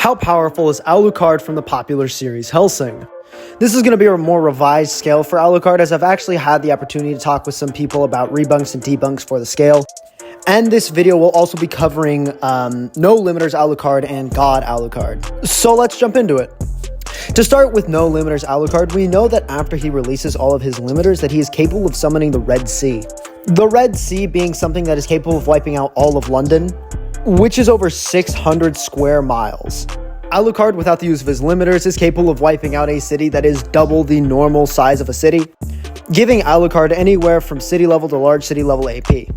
How powerful is Alucard from the popular series Hellsing? This is going to be a more revised scale for Alucard, as I've actually had the opportunity to talk with some people about rebunks and debunks for the scale. And this video will also be covering No Limiters Alucard and God Alucard. So let's jump into it. To start with No Limiters Alucard, we know that after he releases all of his limiters that he is capable of summoning the Red Sea. The Red Sea being something that is capable of wiping out all of London, which is over 600 square miles. Alucard, without the use of his limiters, is capable of wiping out a city that is double the normal size of a city, giving Alucard anywhere from city level to large city level AP.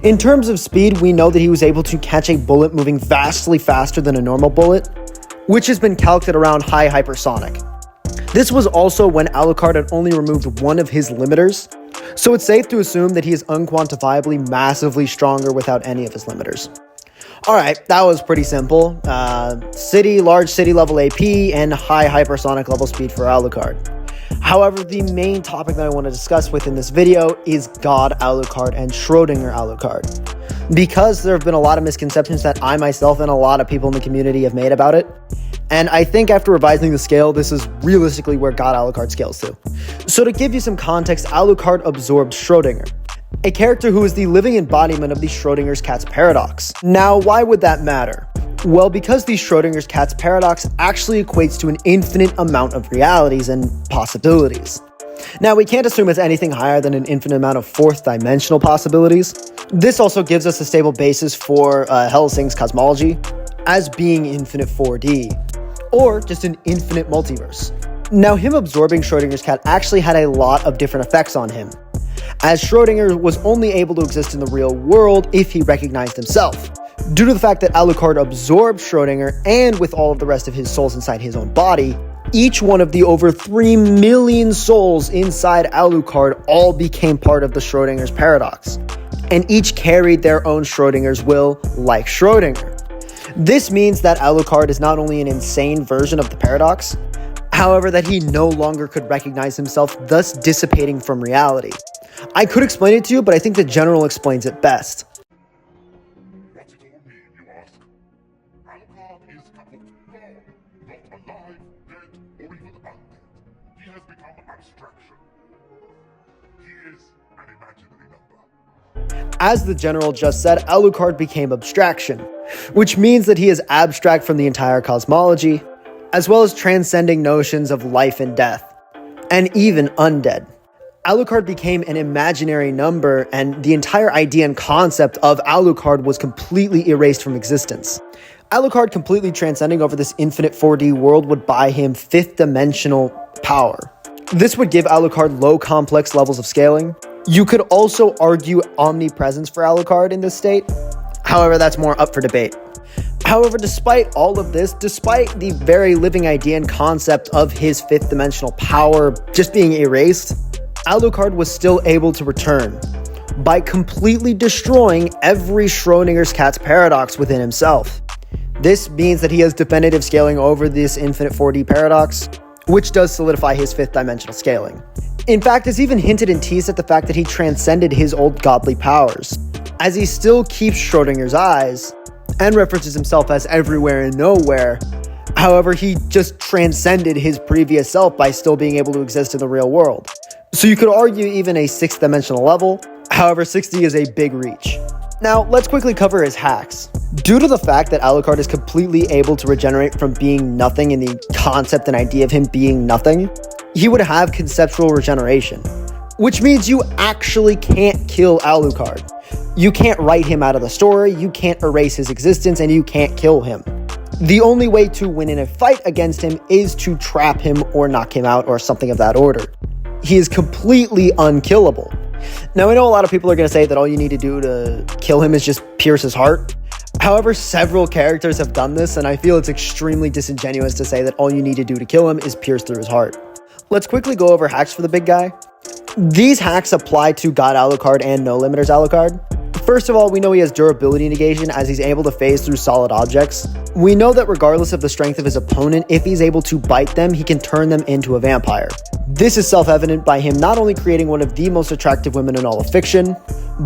In terms of speed, we know that he was able to catch a bullet moving vastly faster than a normal bullet, which has been calculated around high hypersonic. This was also when Alucard had only removed one of his limiters, so it's safe to assume that he is unquantifiably massively stronger without any of his limiters. Alright, that was pretty simple. Large city level AP and high hypersonic level speed for Alucard. However, the main topic that I want to discuss within this video is God Alucard and Schrodinger Alucard. Because there have been a lot of misconceptions that I myself and a lot of people in the community have made about it. And I think after revising the scale, this is realistically where God Alucard scales to. So to give you some context, Alucard absorbed Schrodinger, a character who is the living embodiment of the Schrodinger's cat's paradox. Now, why would that matter? Well, because the Schrodinger's cat's paradox actually equates to an infinite amount of realities and possibilities. Now, we can't assume it's anything higher than an infinite amount of fourth dimensional possibilities. This also gives us a stable basis for Hellsing's cosmology as being infinite 4D, or just an infinite multiverse. Now, him absorbing Schrodinger's cat actually had a lot of different effects on him, as Schrodinger was only able to exist in the real world if he recognized himself. Due to the fact that Alucard absorbed Schrodinger and with all of the rest of his souls inside his own body, each one of the over 3 million souls inside Alucard all became part of the Schrodinger's paradox, and each carried their own Schrodinger's will like Schrodinger. This means that Alucard is not only an insane version of the paradox, however that he no longer could recognize himself, thus dissipating from reality. I could explain it to you, but I think the general explains it best. What's it all mean, you ask? Alucard is coupled gone, not alive, dead, or even undead. He has become abstraction. He is an imaginary number. As the general just said, Alucard became abstraction, which means that he is abstract from the entire cosmology, as well as transcending notions of life and death, and even undead. Alucard became an imaginary number, and the entire idea and concept of Alucard was completely erased from existence. Alucard completely transcending over this infinite 4D world would buy him 5th dimensional power. This would give Alucard low complex levels of scaling. You could also argue omnipresence for Alucard in this state. However, that's more up for debate. However, despite all of this, despite the very living idea and concept of his 5th dimensional power just being erased, Alucard was still able to return by completely destroying every Schrodinger's cat's paradox within himself. This means that he has definitive scaling over this infinite 4D paradox, which does solidify his 5th dimensional scaling. In fact, it's even hinted and teased at the fact that he transcended his old godly powers, as he still keeps Schrodinger's eyes and references himself as everywhere and nowhere. However, he just transcended his previous self by still being able to exist in the real world. So you could argue even a 6th dimensional level. However, 60 is a big reach. Now, let's quickly cover his hacks. Due to the fact that Alucard is completely able to regenerate from being nothing in the concept and idea of him being nothing, he would have conceptual regeneration, which means you actually can't kill Alucard. You can't write him out of the story, you can't erase his existence, and you can't kill him. The only way to win in a fight against him is to trap him or knock him out or something of that order. He is completely unkillable. Now, I know a lot of people are going to say that all you need to do to kill him is just pierce his heart. However, several characters have done this, and I feel it's extremely disingenuous to say that all you need to do to kill him is pierce through his heart. Let's quickly go over hacks for the big guy. These hacks apply to God Alucard and No Limiters Alucard. First of all, we know he has durability negation as he's able to phase through solid objects. We know that regardless of the strength of his opponent, if he's able to bite them, he can turn them into a vampire. This is self-evident by him not only creating one of the most attractive women in all of fiction,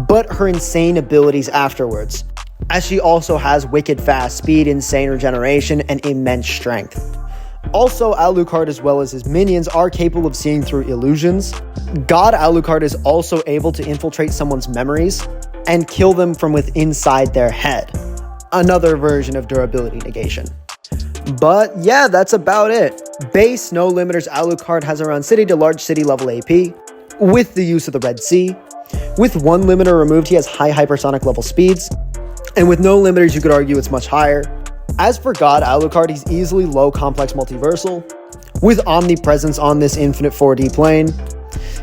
but her insane abilities afterwards. as she also has wicked fast speed, insane regeneration, and immense strength. Also, Alucard, as well as his minions, are capable of seeing through illusions. God Alucard is also able to infiltrate someone's memories and kill them from inside their head. Another version of durability negation. But yeah, that's about it. Base no limiters Alucard has around city to large city level AP, with the use of the Red Sea. With one limiter removed, he has high hypersonic level speeds, and with no limiters, you could argue it's much higher. As for God Alucard, he's easily low complex multiversal, with omnipresence on this infinite 4D plane.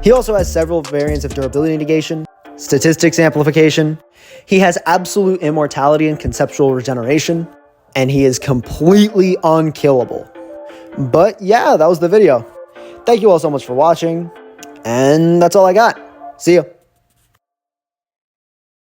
He also has several variants of durability negation, statistics amplification. He has absolute immortality and conceptual regeneration, and he is completely unkillable. But yeah, that was the video. Thank you all so much for watching, and that's all I got. See ya.